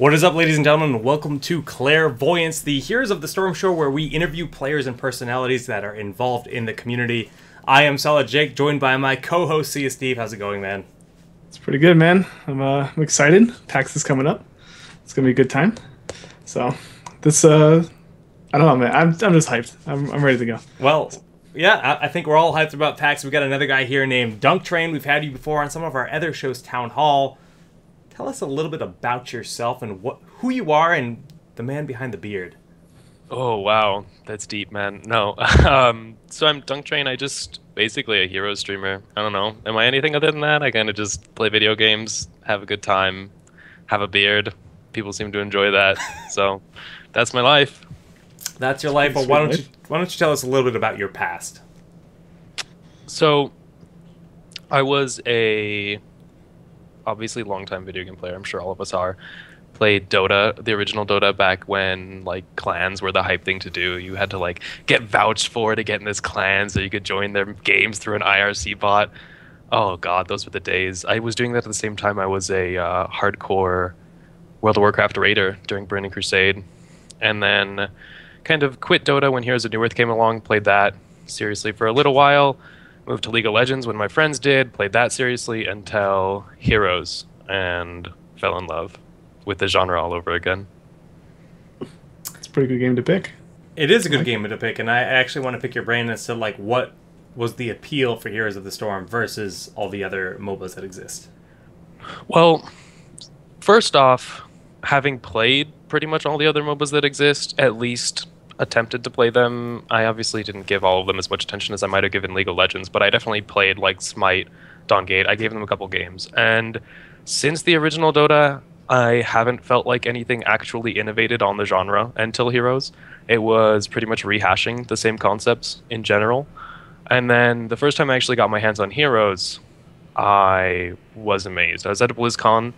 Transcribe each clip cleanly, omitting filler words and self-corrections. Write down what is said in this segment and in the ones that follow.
What is up, ladies and gentlemen? Welcome to Clairvoyance, the Heroes of the Storm show, where we interview players and personalities that are involved in the community. I am Solid Jake, joined by my co-host, Sia Steve. How's it going, man? It's pretty good, man. I'm excited. PAX is coming up. It's gonna be a good time. So this, I don't know, man. I'm just hyped. I'm ready to go. Well, yeah, I think we're all hyped about PAX. We got another guy here named Dunktrain. We've had you before on some of our other shows, Town Hall. Tell us a little bit about yourself and who you are and the man behind the beard. Oh, wow. That's deep, man. No. So I'm Dunktrain. I just basically a hero streamer. I don't know. Am I anything other than that? I kind of just play video games, have a good time, have a beard. People seem to enjoy that. So that's my life. That's your life. Well, why don't you tell us a little bit about your past? So I was obviously longtime video game player. I'm sure all of us are. Played Dota, the original Dota, back when like clans were the hype thing to do. You had to like get vouched for to get in this clan so you could join their games through an IRC bot. Oh god, those were the days. I was doing that at the same time I was a hardcore World of Warcraft raider during Burning Crusade, and then kind of quit Dota when Heroes of New Earth came along. Played that seriously for a little while. Moved to League of Legends when my friends did. Played that seriously until Heroes, and fell in love with the genre all over again. It's a pretty good game to pick. It is a good game to pick, and I actually want to pick your brain as to like what was the appeal for Heroes of the Storm versus all the other MOBAs that exist. Well, first off, having played pretty much all the other MOBAs that exist, at least attempted to play them. I obviously didn't give all of them as much attention as I might have given League of Legends, but I definitely played like Smite, Dawn-Gate. I gave them a couple games, and since the original Dota, I haven't felt like anything actually innovated on the genre until Heroes. It was pretty much rehashing the same concepts in general. And then the first time I actually got my hands on Heroes, I was amazed. I was at a BlizzCon.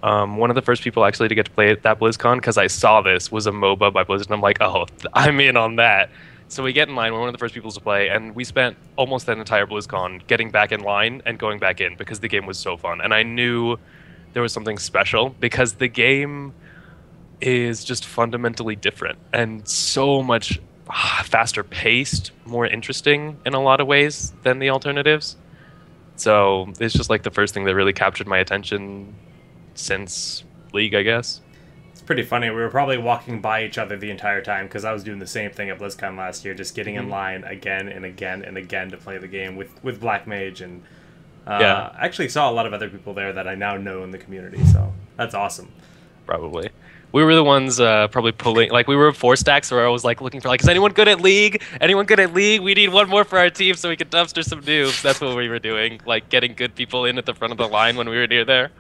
One of the first people actually to get to play at that BlizzCon, because I saw this, was a MOBA by Blizzard, and I'm like, oh, I'm in on that. So we get in line, we're one of the first people to play, and we spent almost that entire BlizzCon getting back in line and going back in because the game was so fun. And I knew there was something special because the game is just fundamentally different and so much faster paced, more interesting in a lot of ways than the alternatives. So it's just like the first thing that really captured my attention since League, I guess. It's pretty funny. We were probably walking by each other the entire time because I was doing the same thing at BlizzCon last year, just getting in line again and again and again to play the game with Black Mage, and I actually saw a lot of other people there that I now know in the community, so that's awesome. Probably. We were the ones probably pulling, like we were 4 stacks where I was like looking for like, is anyone good at League? Anyone good at League? We need one more for our team so we can dumpster some noobs. That's what we were doing, like getting good people in at the front of the line when we were near there.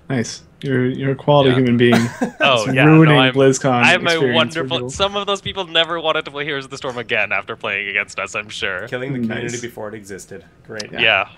Nice. You're a quality human being. Oh yeah, ruining BlizzCon. I'm a wonderful. Some of those people never wanted to play Heroes of the Storm again after playing against us, I'm sure. Killing the community before it existed. Great. Yeah.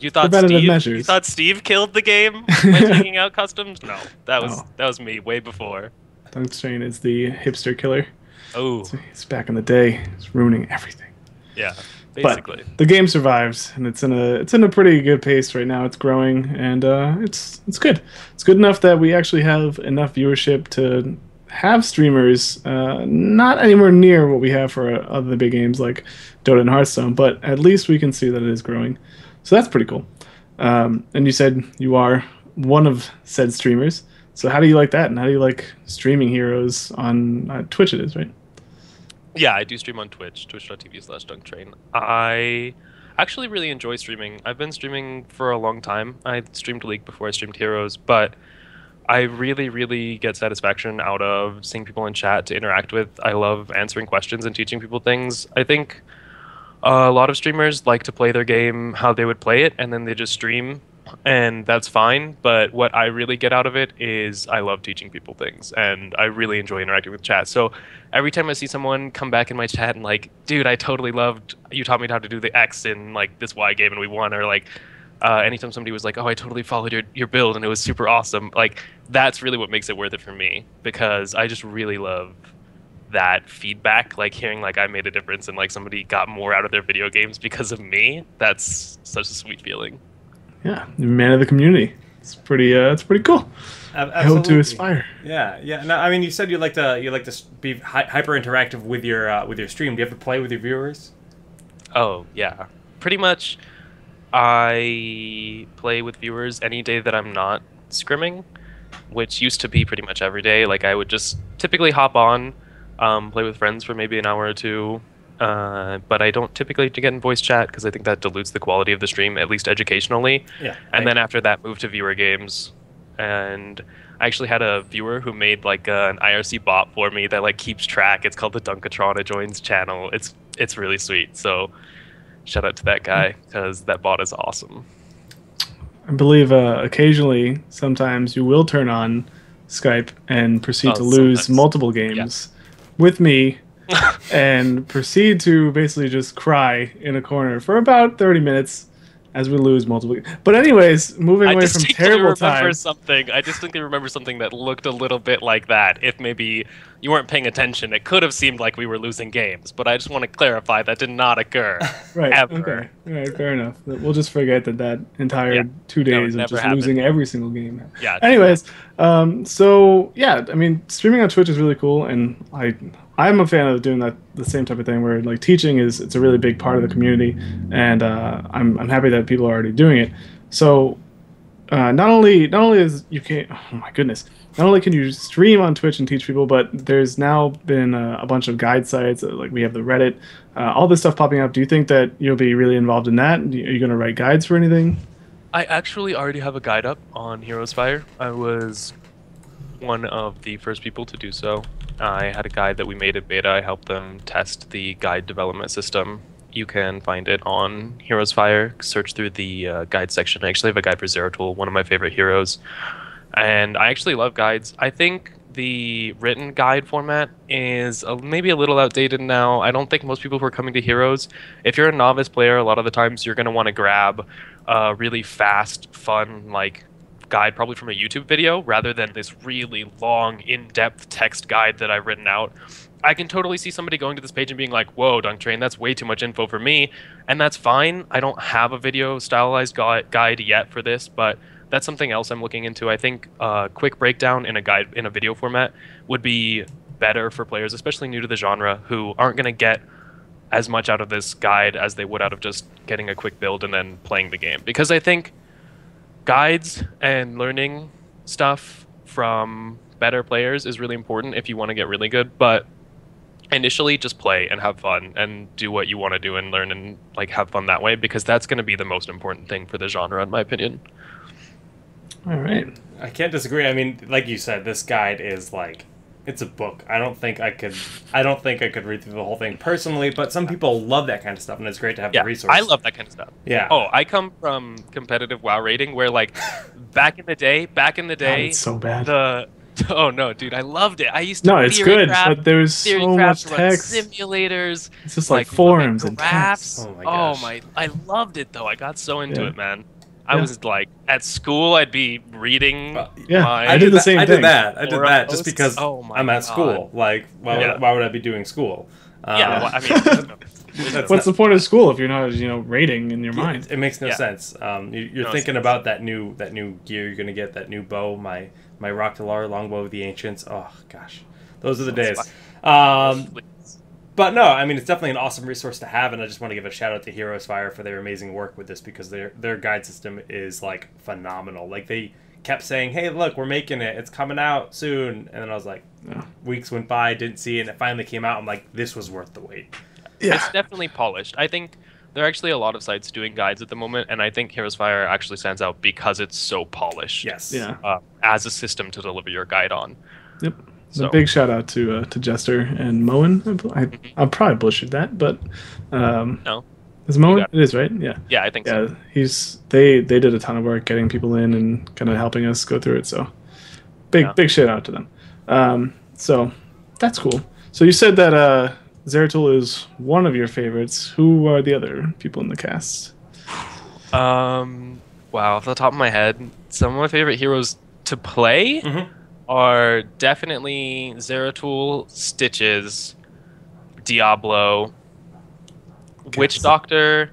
You thought Steve killed the game by taking out customs? No, that was me way before. Dunktrain is the hipster killer. Oh, it's back in the day. It's ruining everything. Yeah, basically. But the game survives, and it's in a pretty good pace right now. It's growing, and it's good. It's good enough that we actually have enough viewership to have streamers not anywhere near what we have for other big games like Dota and Hearthstone, but at least we can see that it is growing. So that's pretty cool. And you said you are one of said streamers. So how do you like that? And how do you like streaming Heroes on Twitch? It is, right? Yeah, I do stream on Twitch, twitch.tv/Dunktrain. I actually really enjoy streaming. I've been streaming for a long time. I streamed League before I streamed Heroes, but I really, really get satisfaction out of seeing people in chat to interact with. I love answering questions and teaching people things. I think a lot of streamers like to play their game how they would play it, and then they just stream, and that's fine. But what I really get out of it is I love teaching people things, and I really enjoy interacting with chat. So every time I see someone come back in my chat and like, dude, I totally loved, you taught me how to do the X in like this Y game and we won, or like anytime somebody was like, oh, I totally followed your build and it was super awesome, like that's really what makes it worth it for me, because I just really love that feedback, like hearing like I made a difference and like somebody got more out of their video games because of me. That's such a sweet feeling. Yeah, man of the community. It's pretty cool. held to his fire. Yeah, yeah. No, I mean, you said you like to be hyper interactive with your stream. Do you have to play with your viewers? Oh yeah, pretty much. I play with viewers any day that I'm not scrimming, which used to be pretty much every day. Like I would just typically hop on, play with friends for maybe an hour or two. But I don't typically get in voice chat because I think that dilutes the quality of the stream, at least educationally. Yeah. And then after that, move to viewer games. And I actually had a viewer who made like an IRC bot for me that like keeps track. It's called the Dunktrain joins channel. It's really sweet. So shout out to that guy because that bot is awesome. I believe occasionally, sometimes you will turn on Skype and proceed to lose sometimes. multiple games with me and proceed to basically just cry in a corner for about 30 minutes as we lose multiple. But anyways, moving away from terrible times. I distinctly remember something that looked a little bit like that. If maybe you weren't paying attention, it could have seemed like we were losing games. But I just want to clarify that did not occur. Right. Ever. Okay. All right. Fair enough. We'll just forget that entire 2 days of just losing every single game. Yeah. Anyways, so yeah, I mean, streaming on Twitch is really cool, and I'm a fan of doing the same type of thing where like teaching it's a really big part of the community, and I'm happy that people are already doing it. So not only is you can oh my goodness, not only can you stream on Twitch and teach people, but there's now been a bunch of guide sites like we have the Reddit, all this stuff popping up. Do you think that you'll be really involved in that? Are you going to write guides for anything? I actually already have a guide up on Heroes Fire. I was one of the first people to do so. I had a guide that we made in beta. I helped them test the guide development system. You can find it on Heroes Fire. Search through the guide section. I actually have a guide for Zeratul, one of my favorite heroes. And I actually love guides. I think the written guide format is maybe a little outdated now. I don't think most people who are coming to Heroes, if you're a novice player, a lot of the times you're going to want to grab a really fast, fun, like guide probably from a YouTube video rather than this really long, in-depth text guide that I've written out. I can totally see somebody going to this page and being like, whoa, Dunktrain, that's way too much info for me. And that's fine. I don't have a video stylized guide yet for this, but that's something else I'm looking into. I think a quick breakdown in a guide in a video format would be better for players, especially new to the genre, who aren't going to get as much out of this guide as they would out of just getting a quick build and then playing the game. Because I think guides and learning stuff from better players is really important if you want to get really good, but initially just play and have fun and do what you want to do and learn and like have fun that way, because that's going to be the most important thing for the genre in my opinion. All right. I can't disagree. I mean, like you said, this guide is like, it's a book. I don't think I could read through the whole thing personally, but some people love that kind of stuff, and it's great to have the resource. I love that kind of stuff. Yeah. Oh, I come from competitive WoW rating where like back in the day, God, it's so bad. Oh no, dude, I loved it. I used to it's good, but there's so much text. Simulators. It's just like forums and graphs. text. Oh my gosh. I loved it though. I got so into it, man. I was like, at school, I'd be reading. I did the same thing. I did that just because I'm at school. Like, why would I be doing school? Well, I mean, what's the point of school if you're not, rating in your mind? It makes no sense. You're thinking about that new gear you're gonna get, that new bow, my Rocktalar longbow of the ancients. Oh gosh, those are the days. But no, I mean, it's definitely an awesome resource to have, and I just want to give a shout out to Heroes Fire for their amazing work with this, because their guide system is like phenomenal. Like, they kept saying, hey, look, we're making it, it's coming out soon, and then I was like, weeks went by, didn't see it, and it finally came out. I'm like, this was worth the wait. Yeah. It's definitely polished. I think there are actually a lot of sites doing guides at the moment, and I think Heroes Fire actually stands out because it's so polished. Yes. Yeah. As a system to deliver your guide on. Yep. So a big shout out to Jester and Moen. I probably butchered that, but no, is Moen? It is, right? Yeah. Yeah, I think so. They did a ton of work getting people in and kind of helping us go through it. So big shout out to them. So that's cool. So you said that Zeratul is one of your favorites. Who are the other people in the cast? Wow, off the top of my head, some of my favorite heroes to play. Are definitely Zeratul, Stitches, Diablo, Witch Doctor.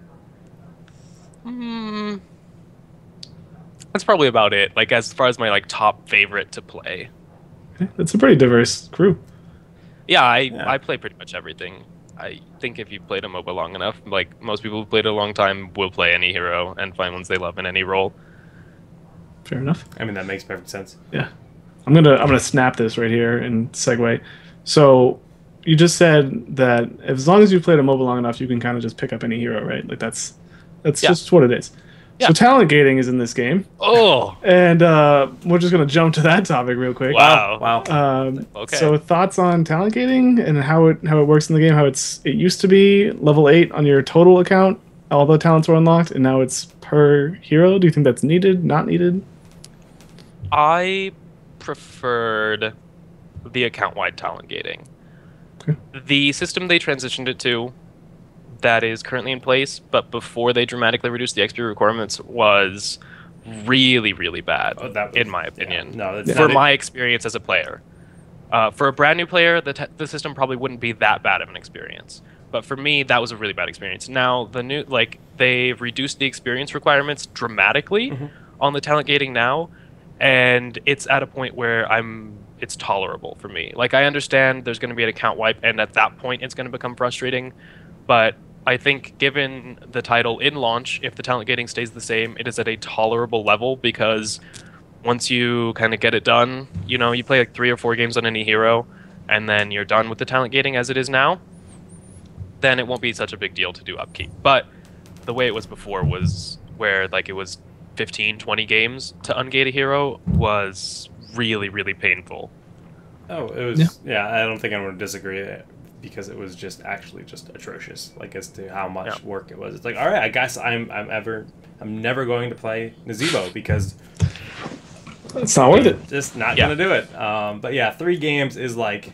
That's probably about it. Like as far as my like top favorite to play. Okay. That's a pretty diverse crew. Yeah, I play pretty much everything. I think if you played a MOBA long enough, like most people who played it a long time will play any hero and find ones they love in any role. Fair enough. I mean, that makes perfect sense. Yeah. I'm gonna snap this right here and segue. So you just said that as long as you played a MOBA long enough, you can kind of just pick up any hero, right? Like that's just what it is. Yeah. So talent gating is in this game. Oh, And we're just gonna jump to that topic real quick. wow. Okay. So thoughts on talent gating and how it works in the game? How it used to be level 8 on your total account, all the talents were unlocked, and now it's per hero. Do you think that's needed? Not needed? I preferred the account-wide talent gating. Okay. The system they transitioned it to that is currently in place, but before they dramatically reduced the XP requirements, was really, really bad, in my opinion. Yeah. No, for my experience as a player. For a brand new player, the system probably wouldn't be that bad of an experience. But for me, that was a really bad experience. Now, they've reduced the experience requirements dramatically on the talent gating now, and it's at a point where it's tolerable for me. Like, I understand there's going to be an account wipe, and at that point, it's going to become frustrating. But I think given the title in launch, if the talent gating stays the same, it is at a tolerable level, because once you kind of get it done, you play like 3 or 4 games on any hero, and then you're done with the talent gating as it is now, then it won't be such a big deal to do upkeep. But the way it was before was where like it was 15, 20 games to ungate a hero was really, really painful. Oh, it was. Yeah, I don't think anyone would disagree because it was just atrocious. Like as to how much work it was. It's like, all right, I guess I'm never going to play Nazebo because it's not worth it. Just not gonna do it. But yeah, 3 games is like,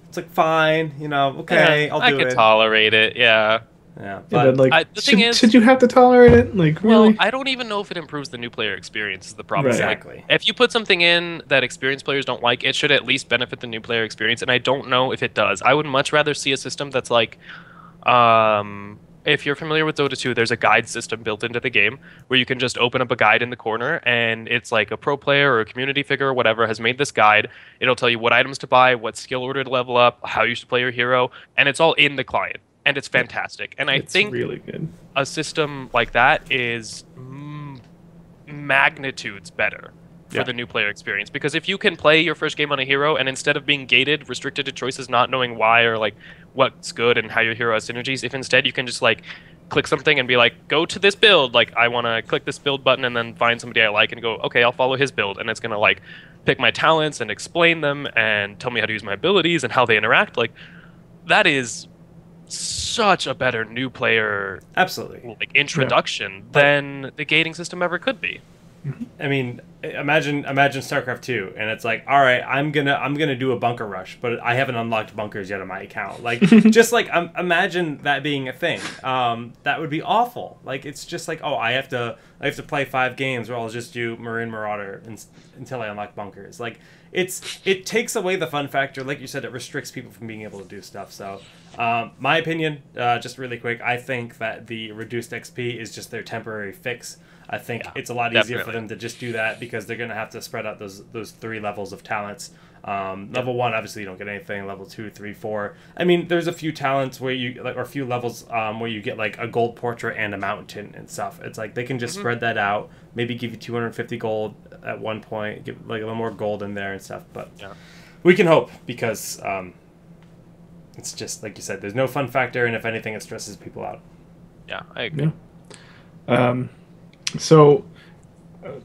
it's like fine, okay, I'll do it. I could tolerate it, yeah. Yeah, but like, the thing is, should you have to tolerate it? Like, really? Well, I don't even know if it improves the new player experience. Is the problem? Right. Exactly. Like, if you put something in that experienced players don't like, it should at least benefit the new player experience. And I don't know if it does. I would much rather see a system that's like, if you're familiar with Dota 2, there's a guide system built into the game where you can just open up a guide in the corner, and it's like a pro player or a community figure or whatever has made this guide. It'll tell you what items to buy, what skill order to level up, how you should play your hero, and it's all in the client. And it's fantastic. And I think really good. A system like that is magnitudes better for the new player experience. Because if you can play your first game on a hero, and instead of being gated, restricted to choices, not knowing why or like what's good and how your hero has synergies, if instead you can just like click something and be like, go to this build, like I want to click this build button and then find somebody I like and go, okay, I'll follow his build, and it's going to like pick my talents and explain them and tell me how to use my abilities and how they interact, like that is such a better new player like introduction than the gating system ever could be. I mean, imagine StarCraft 2, and it's like, all right, I'm gonna do a bunker rush, but I haven't unlocked bunkers yet on my account. Like, just like imagine that being a thing. That would be awful. Like, it's just like, oh, I have to play 5 games where I'll just do Marin Marauder until I unlock bunkers. Like, it takes away the fun factor. Like you said, it restricts people from being able to do stuff. So, my opinion, just really quick, I think that the reduced XP is just their temporary fix. I think it's a lot easier for them to just do that because they're going to have to spread out those 3 levels of talents. Level 1, obviously, you don't get anything. Level 2, 3, 4. I mean, there's a few talents where or a few levels where you get like a gold portrait and a mountain and stuff. It's like they can just spread that out. Maybe give you 250 gold at one point. Give like a little more gold in there and stuff. But we can hope because it's just like you said. There's no fun factor, and if anything, it stresses people out. Yeah, I agree. Yeah. So,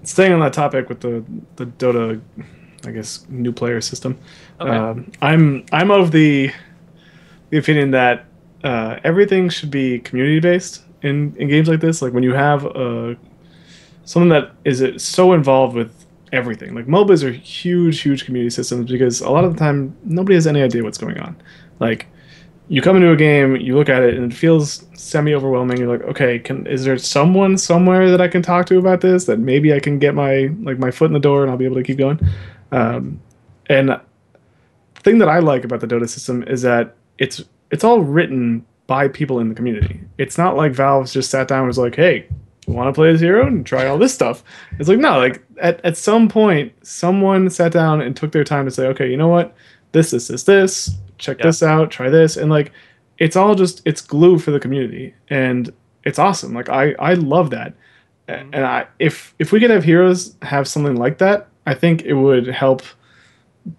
staying on that topic with the Dota, I guess, new player system, I'm of the opinion that everything should be community based in games like this. Like when you have something that is so involved with everything. Like MOBAs are huge community systems because a lot of the time nobody has any idea what's going on. Like, you come into a game, you look at it, and it feels semi-overwhelming. You're like, okay, is there someone somewhere that I can talk to about this? That maybe I can get my foot in the door and I'll be able to keep going. And the thing that I like about the Dota system is that it's all written by people in the community. It's not like Valve's just sat down and was like, hey, want to play as hero and try all this stuff. It's like, no, like at some point, someone sat down and took their time to say, okay, you know what? This. Check this out, try this. And like, it's all just, it's glue for the community. And it's awesome. Like, I love that. And if we could have heroes have something like that, I think it would help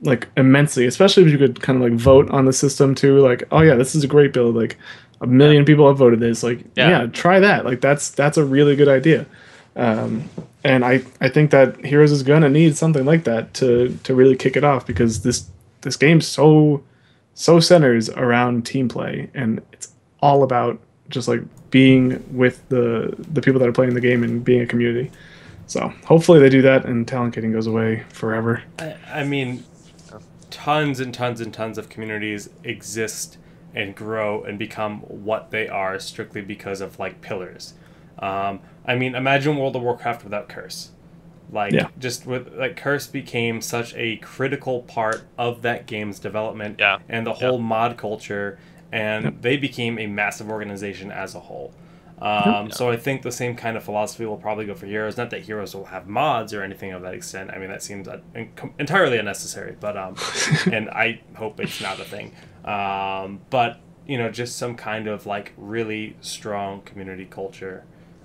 like immensely, especially if you could kind of like vote on the system too. Like, oh yeah, this is a great build. Like, a million people have voted this. Like, yeah, try that. Like, that's a really good idea. And I think that Heroes is gonna need something like that to really kick it off, because this game so centers around team play, and it's all about just like being with the people that are playing the game and being a community. So hopefully they do that and talent getting goes away forever. I mean, tons and tons and tons of communities exist and grow and become what they are strictly because of like pillars. I mean, imagine World of Warcraft without Curse. Like, just with like Curse became such a critical part of that game's development and the whole mod culture, and they became a massive organization as a whole. So I think the same kind of philosophy will probably go for Heroes. Not that Heroes will have mods or anything of that extent. I mean, that seems entirely unnecessary, but and I hope it's not a thing. But you know, just some kind of like really strong community culture,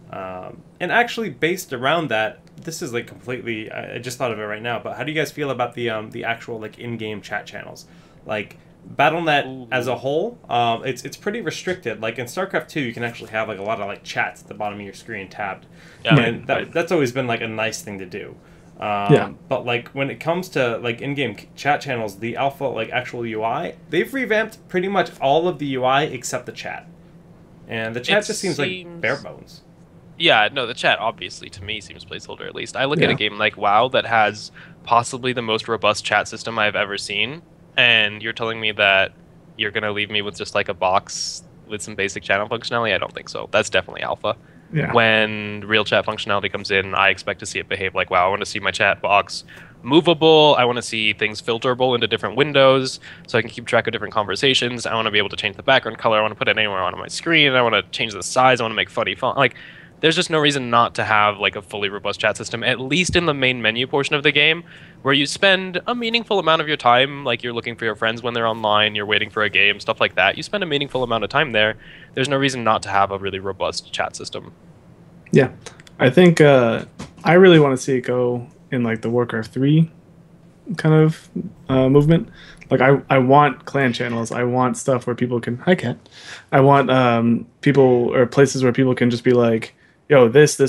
and actually based around that. This is like completely. I just thought of it right now. But how do you guys feel about the actual like in-game chat channels, like? Battle.net as a whole, it's pretty restricted. Like in StarCraft 2, you can actually have like a lot of like chats at the bottom of your screen tabbed, and that's always been like a nice thing to do. But like when it comes to like in-game chat channels, the alpha like actual UI, they've revamped pretty much all of the UI except the chat, and the chat just seems like bare bones. Yeah, no, the chat obviously to me seems placeholder at least. I look at a game like WoW that has possibly the most robust chat system I've ever seen. And you're telling me that you're going to leave me with just like a box with some basic channel functionality? I don't think so. That's definitely alpha. Yeah. When real chat functionality comes in, I expect to see it behave like WoW. I want to see my chat box movable. I want to see things filterable into different windows so I can keep track of different conversations. I want to be able to change the background color. I want to put it anywhere on my screen. I want to change the size. I want to make funny font. Like, there's just no reason not to have like a fully robust chat system, at least in the main menu portion of the game, where you spend a meaningful amount of your time, like you're looking for your friends when they're online, you're waiting for a game, stuff like that. You spend a meaningful amount of time there. There's no reason not to have a really robust chat system. Yeah, I think I really want to see it go in like the Warcraft 3 kind of movement. Like I want clan channels. I want stuff where people can. Hi, Cat. I want people or places where people can just be like, yo, this,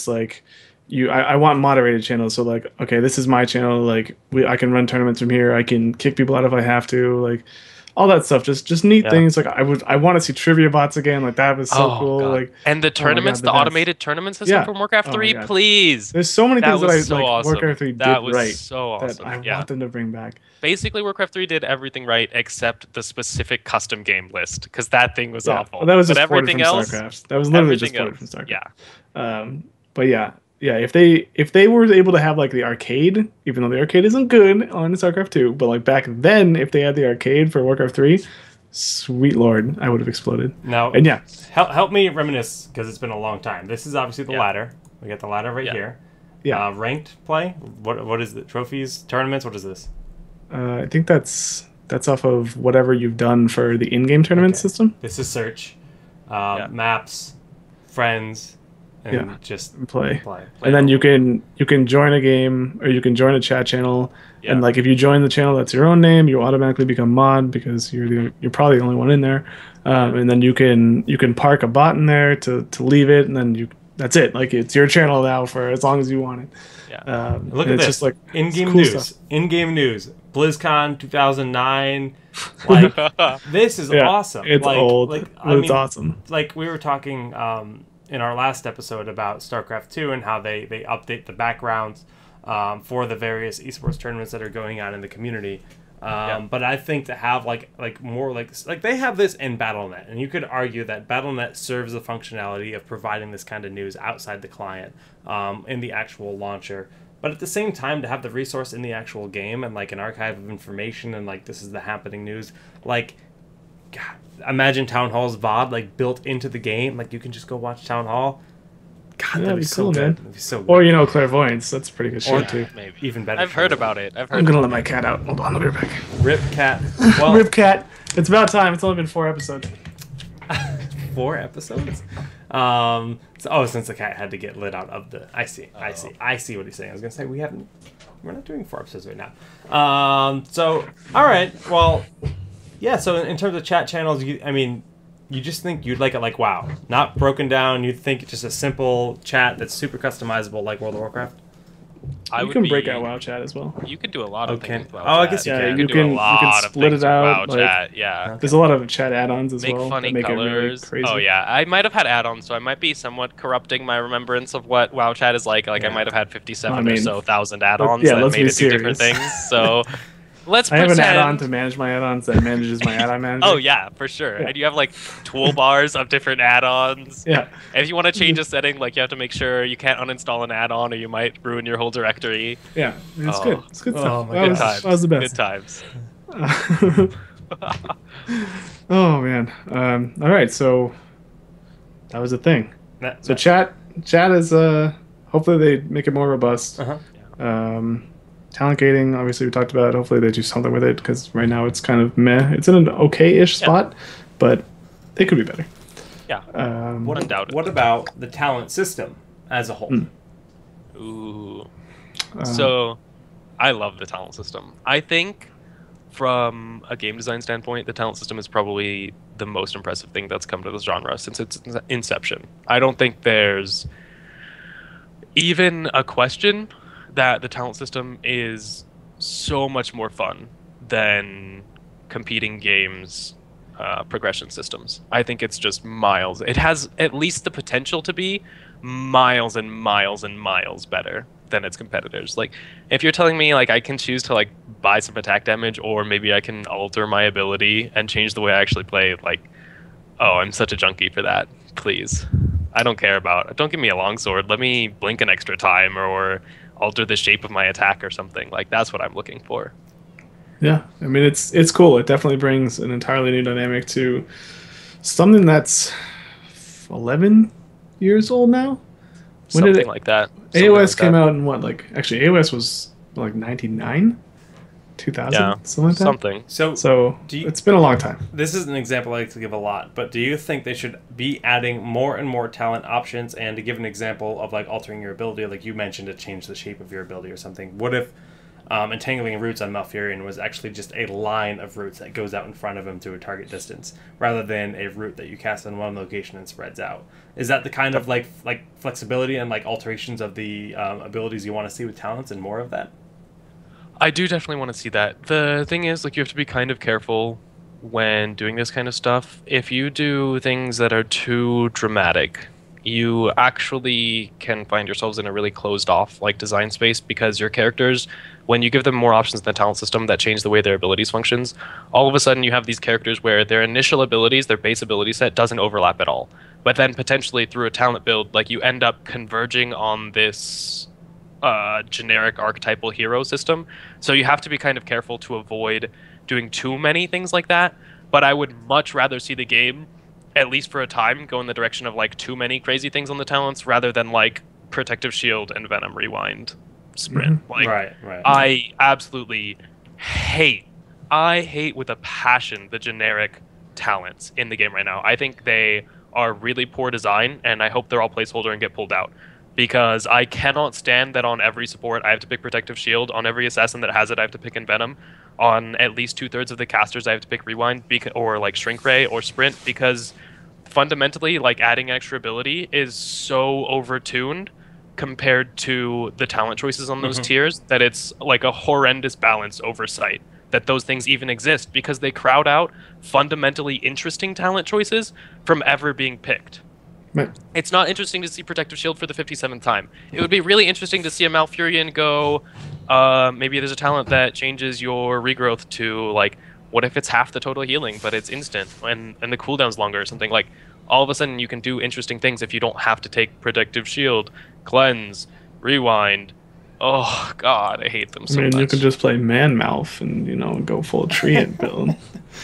like, I want moderated channels. So like, okay, this is my channel. Like, I can run tournaments from here. I can kick people out if I have to. Like, all that stuff. Just neat things. Like, I want to see trivia bots again. Like, that was so cool. God. Like, and the tournaments, the automated tournament system from Warcraft 3, please. There's so many things that I so like. Awesome. Warcraft 3 that did was right. So awesome. That I want them to bring back. Basically, Warcraft 3 did everything right except the specific custom game list, because that thing was awful. Well, that was just everything else. StarCraft. That was literally just ported from StarCraft. Yeah. But yeah, if they were able to have like the arcade, even though the arcade isn't good on StarCraft 2, but like back then, if they had the arcade for Warcraft 3, sweet lord, I would have exploded. Now, and help me reminisce, because it's been a long time. This is obviously the ladder. We got the ladder right here. Yeah. Ranked play. What is it? Trophies, tournaments. What is this? I think that's off of whatever you've done for the in-game tournament system. This is search, maps, friends, and just play. And then you can join a game, or you can join a chat channel. Yeah. And like if you join the channel, that's your own name. You automatically become mod because you're probably the only one in there. And then you can park a bot in there to leave it, and then that's it. Like it's your channel now for as long as you want it. Yeah. Look at this. Just like in-game cool news. Stuff. In-game news. BlizzCon 2009. Like this is awesome. It's like, old. It's awesome. Like we were talking in our last episode about StarCraft 2 and how they update the backgrounds for the various esports tournaments that are going on in the community. But I think to have like more like they have this in Battle.net, and you could argue that Battle.net serves the functionality of providing this kind of news outside the client in the actual launcher. But at the same time, to have the resource in the actual game and like an archive of information and like this is the happening news, like God, imagine Town Hall's VOD like built into the game. Like you can just go watch Town Hall. God, that'd be so good. That'd be so good. Or Clairvoyance. That's pretty good shit too. Maybe even better. I've heard about it. I'm gonna let my cat out. Hold on, I'll be right back. Rip cat. Well, Rip cat. It's about time. It's only been 4 episodes. 4 episodes? Since the cat had to get lit out of the. I see what he's saying. I was gonna say we're not doing 4 episodes right now. So all right, well, yeah. So in terms of chat channels, you just think you'd like it like WoW, not broken down. You'd think it's just a simple chat that's super customizable like World of Warcraft. You can break out WoW chat as well. You can do a lot of things with WoW chat. I guess you can. You can do a lot of split things it out. With WoW chat. Yeah. There's a lot of chat add-ons as make well. Funny that make colors. it really crazy. Oh yeah, I might have had add-ons, so I might be somewhat corrupting my remembrance of what WoW chat is like. Like I might have had 57 or so thousand add-ons that made it do different things. So. I have an add-on to manage my add-ons that manages my add-on manager. Oh yeah, for sure. Yeah. And you have like toolbars of different add-ons. Yeah. And if you want to change a setting, like you have to make sure you can't uninstall an add-on or you might ruin your whole directory. Yeah, it's good. It's good stuff. Good times. That was the best. Good times. Oh man. All right, so that was a thing. So chat is hopefully they make it more robust. Talent gating, obviously we talked about. Hopefully they do something with it because right now it's kind of meh. It's in an okay-ish spot, but it could be better. Yeah. What about the talent system as a whole? Ooh. So, I love the talent system. I think from a game design standpoint, the talent system is probably the most impressive thing that's come to this genre since its inception. I don't think there's even a question that the talent system is so much more fun than competing games progression systems. I think it's just miles. It has at least the potential to be miles and miles and miles better than its competitors. Like if you're telling me like I can choose to like buy some attack damage or maybe I can alter my ability and change the way I actually play, like, oh, I'm such a junkie for that. Please. I don't care about. Don't give me a longsword. Let me blink an extra time or alter the shape of my attack or something. Like that's what I'm looking for. Yeah, I mean it's cool. It definitely brings an entirely new dynamic to something that's 11 years old now. When something did it, like that. AOS came out in what? Like actually, AOS was like 99, 2000, something like that. So it's been a long time. This is an example I like to give a lot, but do you think they should be adding more and more talent options? And to give an example of like altering your ability, like you mentioned, to change the shape of your ability or something. What if entangling roots on Malfurion was actually just a line of roots that goes out in front of him to a target distance, rather than a root that you cast in one location and spreads out? Is that the kind of like flexibility and like alterations of the abilities you want to see with talents and more of that? I do definitely want to see that. The thing is, like, you have to be kind of careful when doing this kind of stuff. If you do things that are too dramatic, you actually can find yourselves in a really closed off like design space, because your characters, when you give them more options in the talent system that change the way their abilities functions, all of a sudden you have these characters where their initial abilities, their base ability set doesn't overlap at all. But then potentially through a talent build, like you end up converging on this generic archetypal hero system. So you have to be kind of careful to avoid doing too many things like that. But I would much rather see the game, at least for a time, go in the direction of like too many crazy things on the talents rather than like protective shield and venom rewind sprint. Like, right. I absolutely hate with a passion the generic talents in the game right now. I think they are really poor design, and I hope they're all placeholder and get pulled out. Because I cannot stand that on every support I have to pick Protective Shield, on every assassin that has it I have to pick Envenom, on at least 2/3 of the casters I have to pick Rewind, or like Shrink Ray or Sprint, because fundamentally like adding extra ability is so overtuned compared to the talent choices on those tiers that it's like a horrendous balance oversight that those things even exist, because they crowd out fundamentally interesting talent choices from ever being picked. Right. It's not interesting to see Protective Shield for the 57th time. It would be really interesting to see a Malfurion go, maybe there's a talent that changes your regrowth to, like, what if it's half the total healing, but it's instant, and the cooldown's longer or something. Like, all of a sudden you can do interesting things if you don't have to take Protective Shield, Cleanse, Rewind. Oh, God, I hate them so much. You can just play Man-Mouth and, go full tree and build.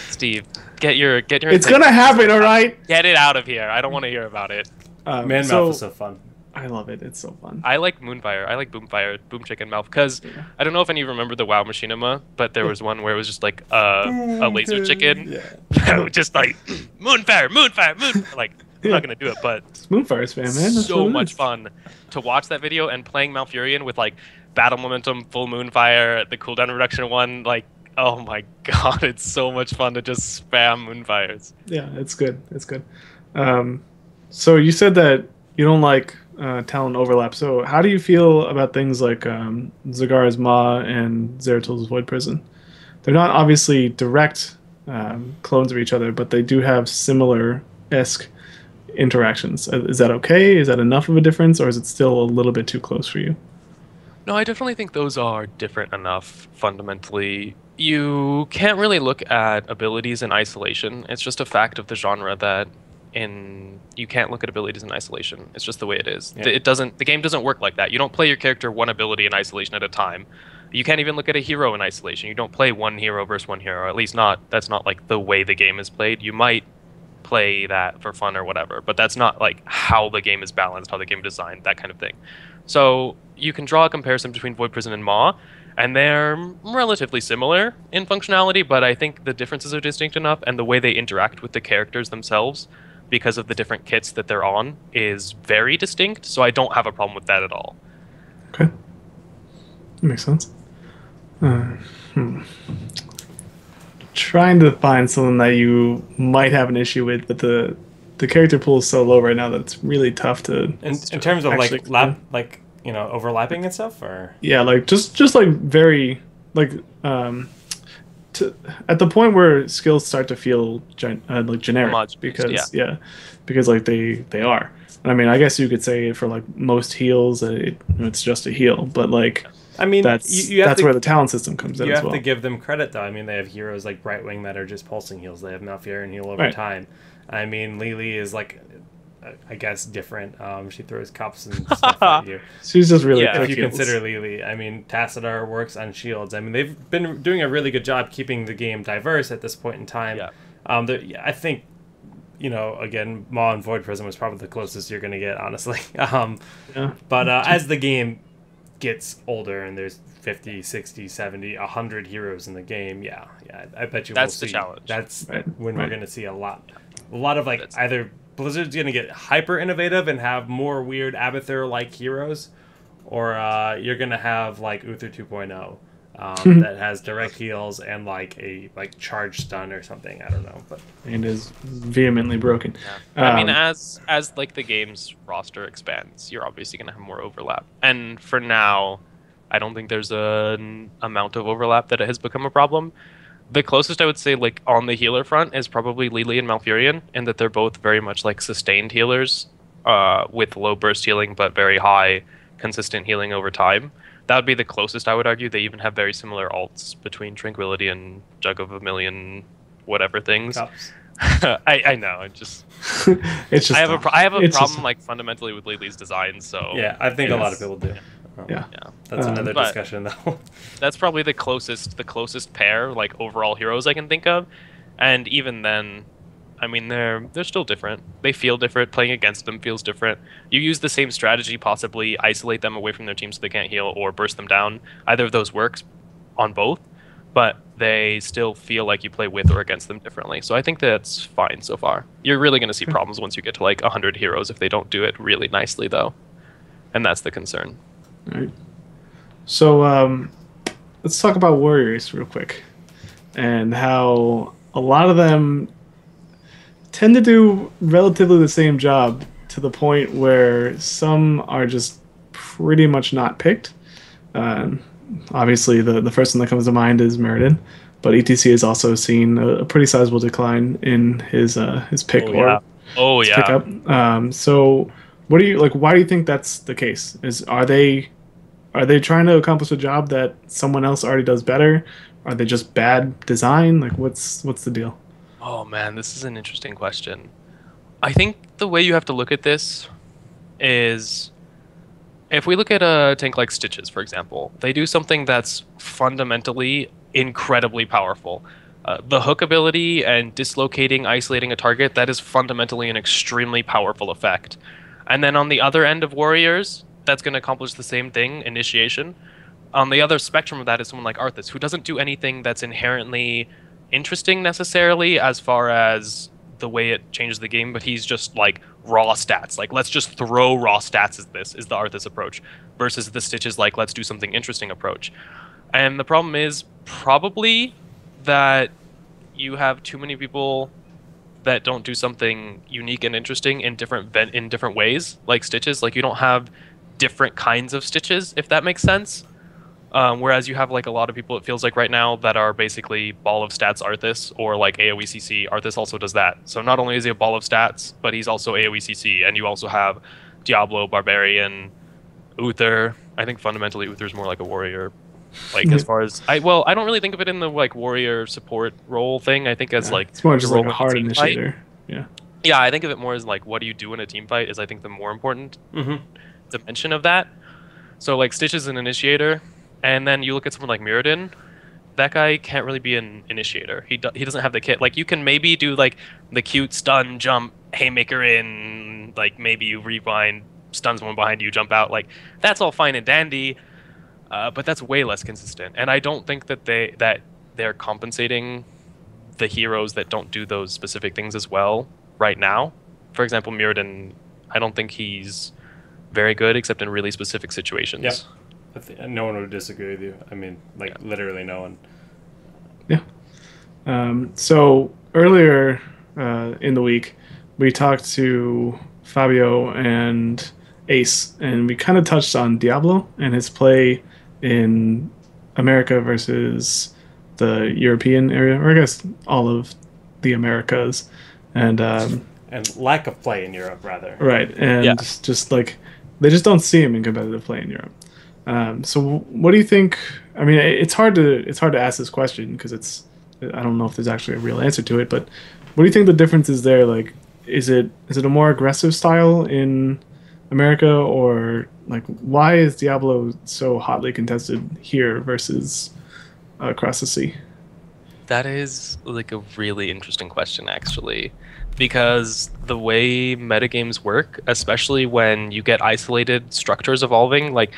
Steve, get your it's gonna happen, all right? Get it out of here. I don't want to hear about it. Man-Mouth is so fun. I love it. It's so fun. I like Moonfire. I like Boomfire, Boom Chicken Mouth, because I don't know if any of you remember the WoW Machinima, but there was one where it was just like a laser chicken that would just like Moonfire, Moonfire, Moon. Like I'm not gonna do it, but Moonfire's fan, man. That's so much fun to watch that video and playing Malfurion with like battle momentum, full Moonfire, the cooldown reduction one. Like, oh my god, it's so much fun to just spam Moonfires. Yeah, it's good. It's good. So you said that you don't like talent overlap. So how do you feel about things like Zagara's Maw and Zeratil's Void Prison? They're not obviously direct clones of each other, but they do have similar-esque interactions. Is that okay? Is that enough of a difference, or is it still a little bit too close for you? No, I definitely think those are different enough fundamentally. You can't really look at abilities in isolation. It's just a fact of the genre that you can't look at abilities in isolation. It's just the way it is. Yeah. The game doesn't work like that. You don't play your character one ability in isolation at a time. You can't even look at a hero in isolation. You don't play one hero versus one hero. At least that's not like the way the game is played. You might play that for fun or whatever, but that's not like how the game is balanced, how the game is designed, that kind of thing. So you can draw a comparison between Void Prison and Maw, and they're relatively similar in functionality, but I think the differences are distinct enough, and the way they interact with the characters themselves, because of the different kits that they're on, is very distinct, so I don't have a problem with that at all. Okay. That makes sense. Trying to find something that you might have an issue with, but the character pool is so low right now that it's really tough to. In terms of like overlapping and stuff, or yeah, like just like very like at the point where skills start to feel like generic because because like they are. I mean, I guess you could say for like most heals, it's just a heal, but like. I mean, that's where the talent system comes in as well. You have to give them credit, though. I mean, they have heroes like Brightwing that are just pulsing heals. They have Malfurion heal over time. I mean, Lily is like, I guess, different. She throws cups and stuff at you. She's just really if you consider Lily. I mean, Tassadar works on shields. I mean, they've been doing a really good job keeping the game diverse at this point in time. Yeah. I think, again, Maw and Void Prism was probably the closest you're going to get, honestly. But as the game gets older and there's 50, 60, 70, 100 heroes in the game, I bet you that's the challenge. That's when we're going to see a lot of like either Blizzard's going to get hyper innovative and have more weird Abathur like heroes, or you're going to have like Uther 2.0 that has direct heals and like a charge stun or something. I don't know, but and is vehemently broken. I mean, as like the game's roster expands, you're obviously going to have more overlap. And for now, I don't think there's an amount of overlap that it has become a problem. The closest I would say, like on the healer front, is probably Lily and Malfurion, in that they're both very much like sustained healers, with low burst healing but very high consistent healing over time. That would be the closest I would argue. They even have very similar alts between Tranquility and Jug of a Million whatever things. I know. It's just I have a problem like fundamentally with Lily's design. So yeah, I think a lot of people do. Yeah. That's another discussion though. That's probably the closest pair like overall heroes I can think of, and even then, I mean they're still different. They feel different. Playing against them feels different. You use the same strategy, possibly isolate them away from their team so they can't heal, or burst them down. Either of those works on both, but they still feel like you play with or against them differently. So I think that's fine so far. You're really going to see problems once you get to like 100 heroes if they don't do it really nicely though, and that's the concern. All right. So let's talk about warriors real quick, and how a lot of them tend to do relatively the same job, to the point where some are just pretty much not picked. Obviously, the first one that comes to mind is Meriden, but ETC has also seen a pretty sizable decline in his pick pickup. So, what do you like? Why do you think that's the case? Are they trying to accomplish a job that someone else already does better? Are they just bad design? Like, what's the deal? Oh man, this is an interesting question. I think the way you have to look at this is, if we look at a tank like Stitches, for example, they do something that's fundamentally incredibly powerful. The hook ability and dislocating, isolating a target, that is fundamentally an extremely powerful effect. And then on the other end of warriors, that's going to accomplish the same thing, initiation. On the other spectrum of that is someone like Arthas, who doesn't do anything that's inherently interesting necessarily as far as the way it changes the game, but he's just like raw stats. Like, let's just throw raw stats as this is the Arthas approach, versus the Stitches like, let's do something interesting approach. And the problem is probably that you have too many people that don't do something unique and interesting in different ways, like Stitches. Like, you don't have different kinds of Stitches, if that makes sense. Whereas you have like a lot of people, it feels like right now, that are basically ball of stats Arthas or like AoE CC. Arthas also does that. So not only is he a ball of stats, but he's also AoE CC. And you also have Diablo, Barbarian, Uther. I think fundamentally Uther's more like a warrior. Like, as far as I don't really think of it in the like warrior support role thing. I think it's like it's more just like a hard initiator. Yeah, I think of it more as like, what do you do in a team fight is I think the more important dimension of that. So like Stitch is an initiator. And then you look at someone like Mirrodin, that guy can't really be an initiator. He doesn't have the kit. Like, you can maybe do like the cute stun, jump, haymaker in, like maybe you rewind, stun someone behind you, jump out. Like, that's all fine and dandy, but that's way less consistent. And I don't think that they're compensating the heroes that don't do those specific things as well right now. For example, Mirrodin, I don't think he's very good except in really specific situations. Yep. No one would disagree with you. I mean, like, literally no one. Yeah. So earlier in the week, we talked to Fabio and Ace, and we kind of touched on Diablo and his play in America versus the European area, or I guess all of the Americas, and lack of play in Europe, rather. Right, and just like they just don't see him in competitive play in Europe. So what do you think? I mean, it's hard to ask this question because I don't know if there's actually a real answer to it. But what do you think the difference is there? Like, is it a more aggressive style in America, or like why is Diablo so hotly contested here versus across the sea? That is like a really interesting question, actually, because the way metagames work, especially when you get isolated structures evolving, like,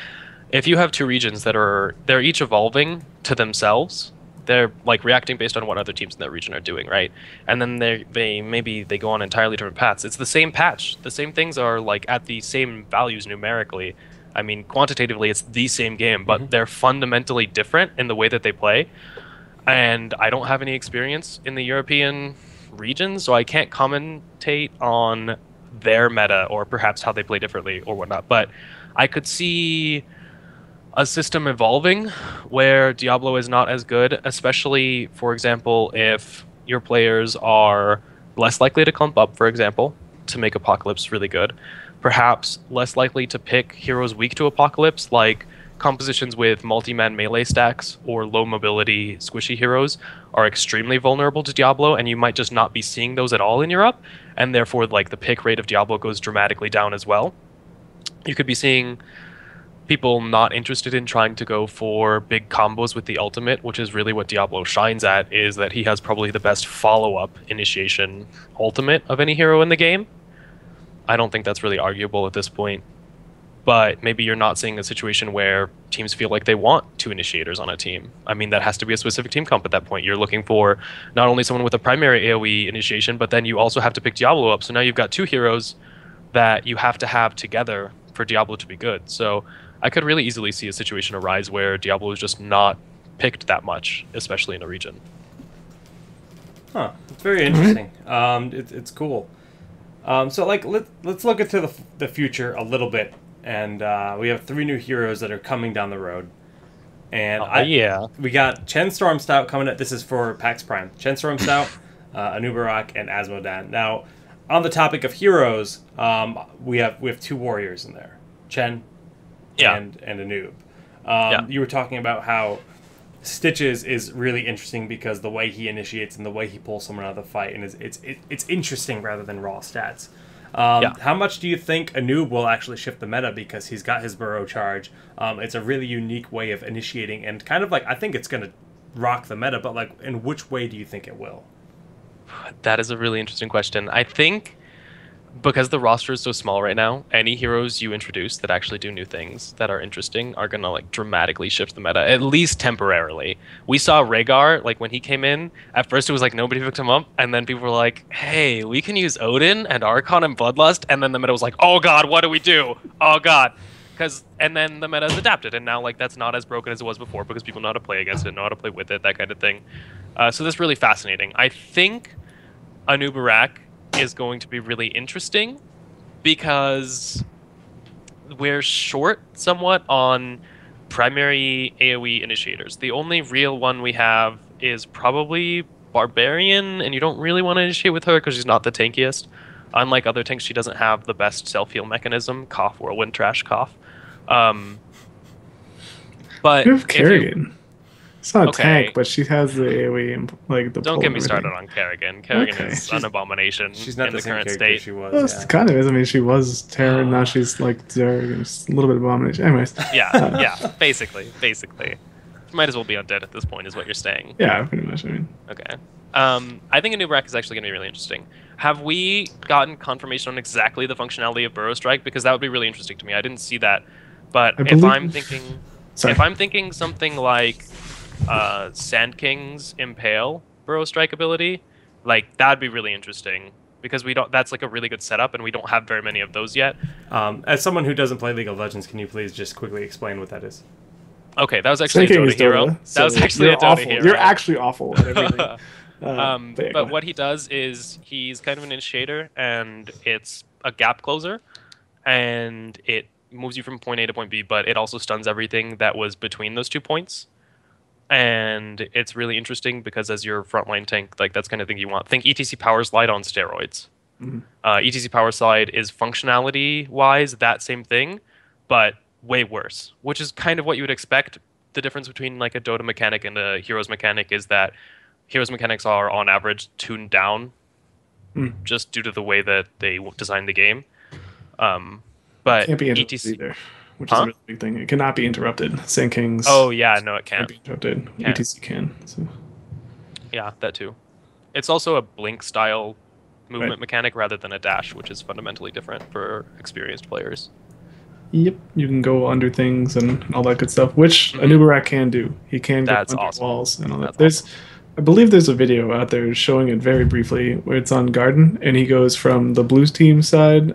if you have two regions they're each evolving to themselves, they're like reacting based on what other teams in that region are doing, right? And then they go on entirely different paths. It's the same patch. The same things are like at the same values numerically. I mean, quantitatively, it's the same game, but they're fundamentally different in the way that they play. And I don't have any experience in the European region, so I can't commentate on their meta or perhaps how they play differently or whatnot. But I could see a system evolving where Diablo is not as good, especially, for example, if your players are less likely to clump up, for example, to make Apocalypse really good. Perhaps less likely to pick heroes weak to Apocalypse, like compositions with multi-man melee stacks or low mobility squishy heroes are extremely vulnerable to Diablo, and you might just not be seeing those at all in Europe, and therefore like the pick rate of Diablo goes dramatically down as well. You could be seeing people not interested in trying to go for big combos with the ultimate, which is really what Diablo shines at, is that he has probably the best follow-up initiation ultimate of any hero in the game. I don't think that's really arguable at this point. But maybe you're not seeing a situation where teams feel like they want two initiators on a team. I mean, that has to be a specific team comp at that point. You're looking for not only someone with a primary AoE initiation, but then you also have to pick Diablo up. So now you've got two heroes that you have to have together for Diablo to be good. So I could really easily see a situation arise where Diablo is just not picked that much, especially in a region. Huh. It's very interesting. It's cool. So like let's look into the future a little bit, and we have 3 new heroes that are coming down the road, and we got Chen Stormstout coming up. This is for PAX Prime. Chen Stormstout, Anubarak, and Asmodan. Now, on the topic of heroes, we have 2 warriors in there, Chen, and Anub. You were talking about how Stitches is really interesting because the way he initiates and the way he pulls someone out of the fight, and it's interesting rather than raw stats. How much do you think Anub will actually shift the meta because he's got his burrow charge? It's a really unique way of initiating, and kind of like I think it's going to rock the meta, but like in which way do you think it will? That is a really interesting question. I think because the roster is so small right now, any heroes you introduce that actually do new things that are interesting are gonna like dramatically shift the meta, at least temporarily. We saw Rhaegar, like when he came in, at first it was like nobody picked him up, and then people were like, hey, we can use Odin and Archon and Bloodlust, and then the meta was like, oh god, what do we do? Oh god. And then the meta has adapted, and now like that's not as broken as it was before because people know how to play against it, know how to play with it, that kind of thing. So that's really fascinating. I think Anubarak is going to be really interesting because we're short somewhat on primary AoE initiators. The only real one we have is probably Barbarian, and you don't really want to initiate with her because she's not the tankiest. Unlike other tanks, she doesn't have the best self-heal mechanism. Cough, whirlwind, trash, cough. But You have Kerrigan. It's not a Okay. tank, but she has the AoE and like the. Don't pull get and me everything. started on Kerrigan. Kerrigan Okay. is an abomination She's not in the same current character state. she was. Well, Yeah. it kind of is. I mean, she was Terran, now she's like Zerg, and it's a little bit of abomination. Anyways. Yeah, basically. Might as well be undead at this point, is what you're saying. Yeah, pretty much. I mean, Okay. I think a new rack is actually going to be really interesting. Have we gotten confirmation on exactly the functionality of Burrow Strike? Because that would be really interesting to me. I didn't see that. But I if believe- I'm thinking, sorry. if I'm thinking something like Sand King's Impale Burrow Strike ability, like that'd be really interesting because we don't. That's like a really good setup, and we don't have very many of those yet. As someone who doesn't play League of Legends, can you please just quickly explain what that is? Okay, that was actually a Sand King Dota is hero. Dota, That was so actually a you're Dota awful. hero. You're actually awful at everything. But yeah, go ahead. what he does is he's kind of an initiator, and it's a gap closer, and it moves you from point A to point B, but it also stuns everything that was between those 2 points. And it's really interesting because as your frontline tank, like that's kind of thing you want. Think ETC Power Slide on steroids. Mhm. ETC Power Slide is functionality-wise that same thing, but way worse, which is kind of what you would expect. The difference between like a Dota mechanic and a Heroes mechanic is that Heroes mechanics are on average tuned down just due to the way that they designed the game. But Can't be interrupted ETC either, which is a really big thing. It cannot be interrupted. Sand Kings. Oh yeah, no, it can't can't. be interrupted. Can't. ETC can. So. Yeah, that too. It's also a blink style movement Right. mechanic rather than a dash, which is fundamentally different for experienced players. Yep, you can go under things and all that good stuff, which Anubarak can do. He can go That's under awesome. walls and all that. That's I believe there's a video out there showing it very briefly where it's on Garden, and he goes from the Blues team side.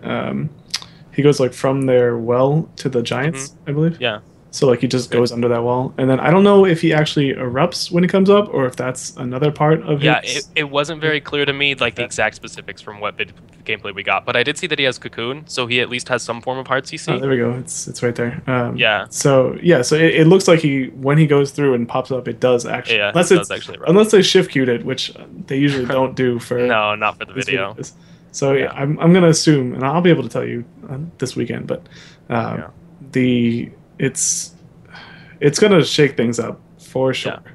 He goes like from their well to the Giants, I believe. Yeah. So like he just goes under that wall, and then I don't know if he actually erupts when he comes up, or if that's another part of Yeah, his. it wasn't very clear to me, like the exact specifics from what bit gameplay we got, but I did see that he has Cocoon, so he at least has some form of heart CC. Oh, there we go. It's right there. Yeah. So it looks like when he goes through and pops up, it does actually. Yeah, unless it it's does actually erupts. unless they shift queued it, which they usually don't do for. No, not for the these video. videos. So Yeah. I'm gonna assume, and I'll be able to tell you this weekend, but it's gonna shake things up for sure. Yeah.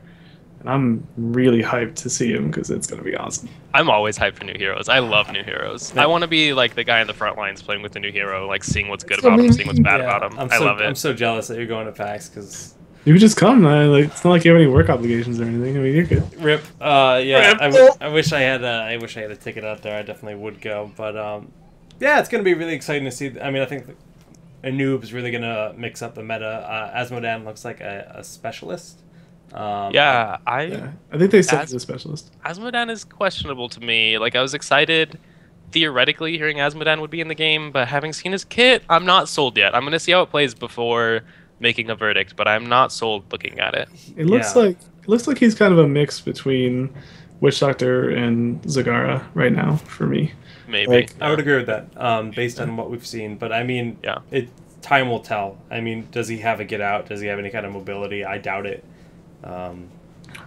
And I'm really hyped to see him because it's gonna be awesome. I'm always hyped for new heroes. I love new heroes. I want to be like the guy in the front lines playing with the new hero, like seeing what's good about him, seeing what's bad about him. I love it. I'm so jealous that you're going to PAX because You could just come. It's not like you have any work obligations or anything. I mean, you're good. Rip. Yeah. Rip. I wish I had a ticket out there. I definitely would go. But yeah, it's gonna be really exciting to see. I mean, I think Anoob's really gonna mix up the meta. Asmodan looks like a specialist. Yeah, I think they said he's a specialist. Asmodan is questionable to me. Like I was excited theoretically hearing Asmodan would be in the game, but having seen his kit, I'm not sold yet. I'm gonna see how it plays before making a verdict, but I'm not sold looking at it. It looks like he's kind of a mix between Witch Doctor and Zagara right now for me. Maybe. I would agree with that, based on what we've seen. But I mean, time will tell. I mean, does he have a get out? Does he have any kind of mobility? I doubt it.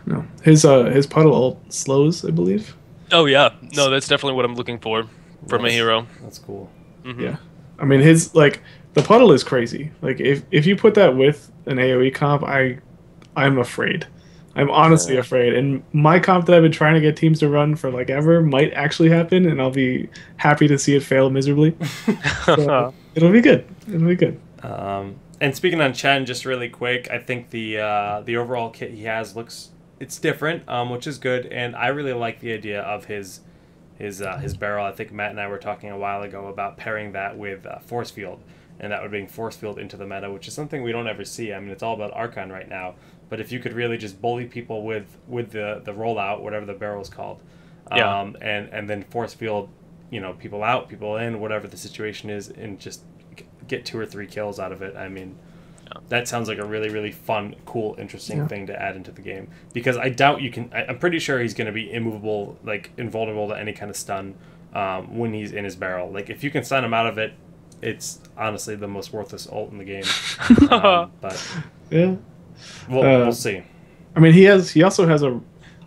No, his puddle ult slows, I believe. Oh yeah, no, that's definitely what I'm looking for from a hero. That's cool. Mm-hmm. Yeah, I mean the puddle is crazy. Like if you put that with an AOE comp, I'm afraid. I'm honestly afraid. And my comp that I've been trying to get teams to run for like ever might actually happen, and I'll be happy to see it fail miserably. So, it'll be good. It'll be good. And speaking on Chen, just really quick, I think the overall kit he has it's different, which is good, and I really like the idea of his his barrel. I think Matt and I were talking a while ago about pairing that with Force Field, and that would bring Force Field into the meta, which is something we don't ever see. I mean, it's all about Archon right now, but if you could really just bully people with the rollout, whatever the barrel is called, and then Force Field, people out, people in, whatever the situation is, and just get 2 or 3 kills out of it. I mean, that sounds like a really, really fun, cool, interesting thing to add into the game. Because I doubt you can... I'm pretty sure he's going to be immovable, like invulnerable to any kind of stun when he's in his barrel. Like, if you can stun him out of it, it's honestly the most worthless ult in the game. But yeah, we'll see. I mean, he also has a...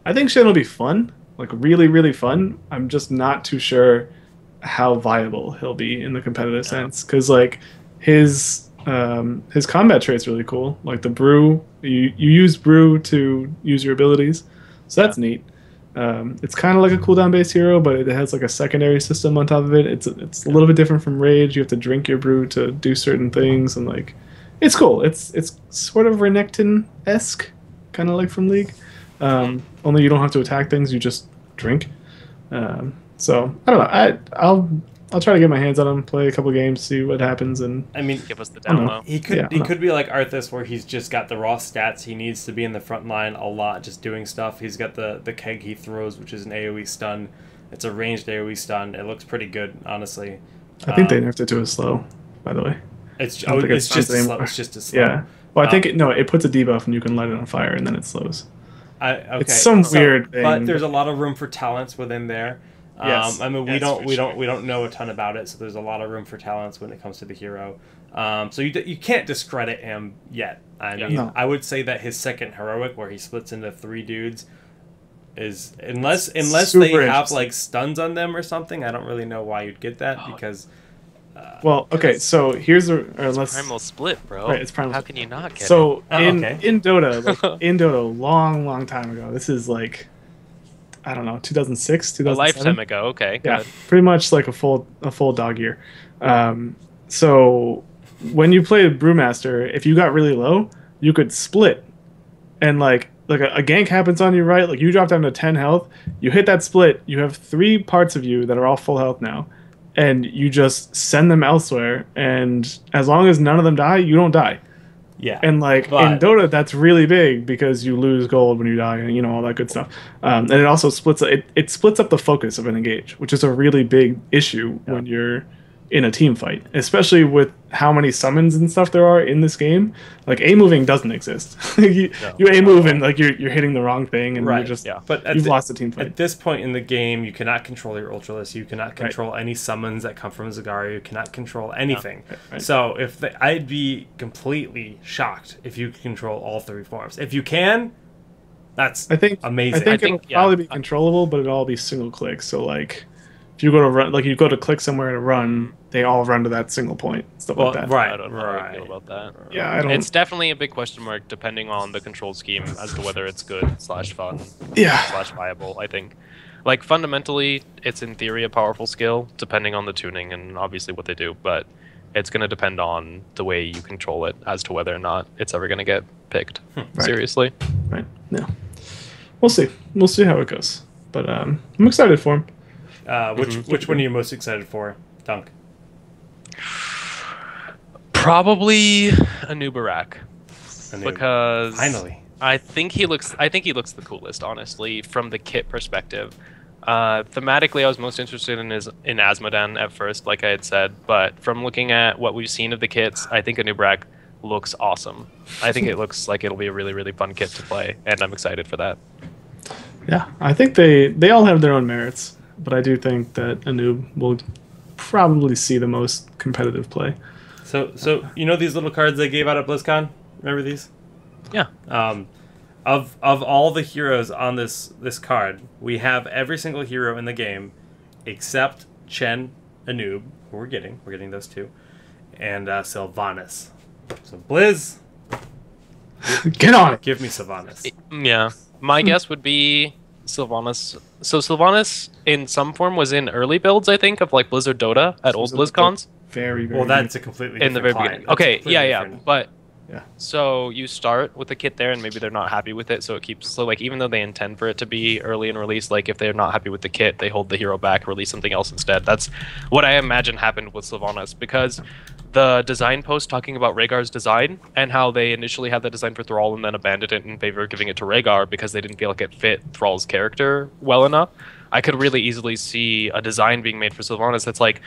I think Shen will be fun, like really, really fun. I'm just not too sure how viable he'll be in the competitive sense. Because, like, his combat trait's really cool. Like the brew, you use brew to use your abilities, so that's neat. It's kind of like a cooldown based hero, but it has like a secondary system on top of it. It's a little bit different from rage. You have to drink your brew to do certain things, and like it's cool. It's sort of Renekton-esque, kind of like from League. Only you don't have to attack things; you just drink. So I don't know. I'll try to get my hands on him, play a couple games, see what happens, and I mean, give us the download. He could be like Arthas, where he's just got the raw stats. He needs to be in the front line a lot, just doing stuff. He's got the keg he throws, which is an AOE stun. It's a ranged AOE stun. It looks pretty good, honestly. I think they nerfed it to a slow, by the way. It's just a slow. Yeah. Well, I think it puts a debuff and you can light it on fire and then it slows. Okay. It's some weird thing. But there's a lot of room for talents within there. Yes. I mean, we don't know a ton about it, so there's a lot of room for talents when it comes to the hero. So you can't discredit him yet. I mean, I would say that his second heroic, where he splits into 3 dudes, is unless they have like stuns on them or something. I don't really know why you'd get that because. Well, okay, so here's it's Primal Split, bro. Right, it's Primal. How can you not get it? So in Dota, long time ago. This is like, I don't know, 2006, 2007? A lifetime ago, okay. Yeah, good. pretty much like a full dog year. So when you played Brewmaster, if you got really low, you could split, and like a gank happens on you, right? Like you drop down to 10 health, you hit that split, you have 3 parts of you that are all full health now, and you just send them elsewhere, and as long as none of them die, you don't die. Yeah. And like in Dota, that's really big because you lose gold when you die, and all that good stuff. And it also splits up the focus of an engage, which is a really big issue when you're in a team fight, especially with how many summons and stuff there are in this game. Like A moving doesn't exist. you A move and like you're hitting the wrong thing, and you're just you've lost the team fight. At this point in the game, you cannot control your Ultralisk. You cannot control any summons that come from Zagaria. You cannot control anything. Right. So I'd be completely shocked if you could control all 3 forms. If you can, that's amazing. I think it'll probably be controllable, but it'll all be single click. So like, if you go to run, like you go to click somewhere to run, they all run to that single point. Stuff like that. Right. I don't know how I feel about that. Yeah, I don't. It's definitely a big question mark depending on the control scheme as to whether it's good / fun / viable. I think, like fundamentally, it's in theory a powerful skill depending on the tuning and obviously what they do, but it's going to depend on the way you control it as to whether or not it's ever going to get picked seriously. Right. Yeah. We'll see. We'll see how it goes. But I'm excited for him. Which one are you most excited for, Dunk? Probably Anubarak, because finally I think he looks the coolest, honestly, from the kit perspective. Thematically, I was most interested in Asmodan at first, like I had said, but from looking at what we've seen of the kits, I think Anubarak looks awesome. I think it looks like it'll be a really, really fun kit to play, and I'm excited for that. Yeah, I think they all have their own merits, but I do think that Anub will probably see the most competitive play. So these little cards they gave out at BlizzCon? Remember these? Yeah. Of all the heroes on this card, we have every single hero in the game except Chen, Anub, who we're getting those 2, and Sylvanas. So Blizz, get on it. Give me Sylvanas. Yeah. My guess would be Sylvanas. So Sylvanas in some form was in early builds, I think, of like Blizzard Dota at old BlizzCons. Very well. That's a completely different in the very beginning. Okay, yeah, but Yeah. So you start with the kit there, and maybe they're not happy with it, so it keeps like even though they intend for it to be early in release, like if they're not happy with the kit, they hold the hero back, release something else instead. That's what I imagine happened with Sylvanas, because the design post talking about Rhaegar's design and how they initially had the design for Thrall and then abandoned it in favor of giving it to Rhaegar because they didn't feel like it fit Thrall's character well enough. I could really easily see a design being made for Sylvanas that's like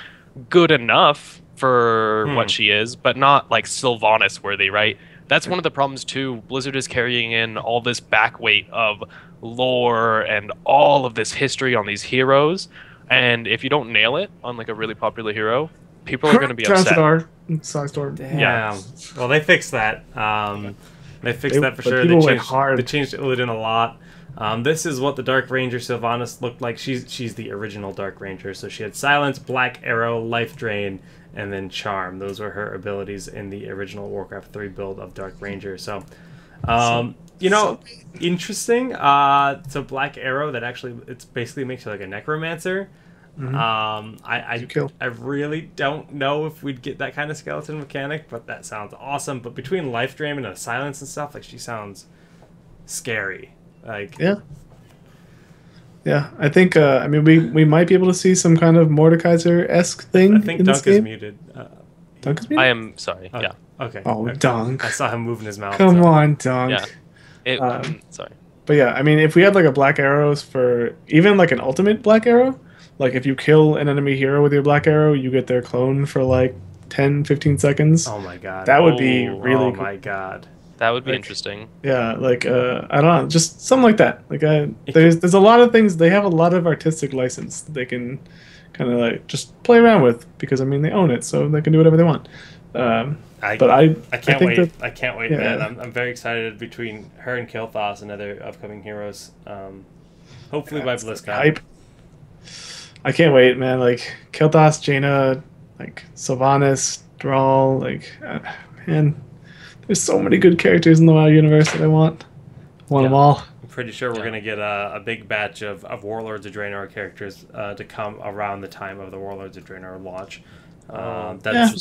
good enough for what she is, but not like Sylvanas worthy, right? That's one of the problems too. Blizzard is carrying in all this back weight of lore and all of this history on these heroes, and if you don't nail it on like a really popular hero, people are going to be upset. Damn. Yeah. Well, they fixed that. They fixed that for sure. They changed Illidan a lot. This is what the Dark Ranger Sylvanas looked like. She's the original Dark Ranger. So she had Silence, Black Arrow, Life Drain, and then Charm. Those were her abilities in the original Warcraft 3 build of Dark Ranger. So, interesting. So Black Arrow, that actually, it's basically makes you like a necromancer. I really don't know if we'd get that kind of skeleton mechanic, but that sounds awesome. But between Life Drain and a Silence and stuff, like she sounds scary. Like yeah. I think I mean we might be able to see some kind of Mordekaiser-esque thing. I think in Dunk this game. is muted. Dunk is muted. I am sorry. Oh, yeah. Okay. Oh, Dunk. I saw him moving his mouth. Come on, Dunk. Yeah. Sorry. But yeah, I mean, if we had like a Black Arrows for even like an ultimate Black Arrow, like if you kill an enemy hero with your Black Arrow, you get their clone for like 10, 15 seconds. Oh my god. That would be really cool. Oh my god. That would be interesting. Yeah, like I don't know, just something like that. Like there's a lot of things. They have a lot of artistic license that they can kind of like just play around with because I mean they own it, so they can do whatever they want. I can't wait. I can't wait, man. I'm very excited between her and Kilthas and other upcoming heroes. Hopefully by BlizzCon. I can't wait, man. Like Kilthas, Jaina, like Sylvanas, Thrall, like man. There's so many good characters in the WoW universe that I want. Them all. I'm pretty sure we're going to get a big batch of Warlords of Draenor characters to come around the time of the Warlords of Draenor launch.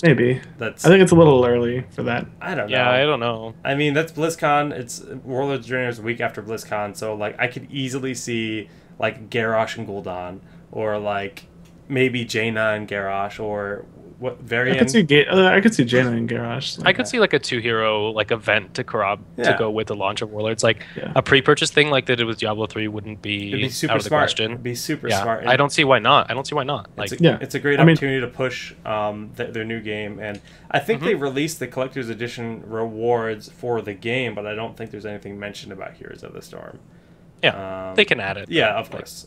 Maybe. I think it's a little early for that. I don't know. Yeah, I don't know. I mean, that's BlizzCon. It's Warlords of Draenor is a week after BlizzCon, so like I could easily see like Garrosh and Gul'dan, or like maybe Jaina and Garrosh, or what variant? I could see Jaina and Garrosh. I could see like a 2-hero like event to to go with the launch of Warlords. Like a pre-purchase thing like they did with Diablo 3 wouldn't be super out of the smart. question. It'd be super smart. I don't see why not. Like it's a great opportunity to push their new game, and I think they released the collector's edition rewards for the game, but I don't think there's anything mentioned about Heroes of the Storm. Yeah, they can add it. Yeah, of course.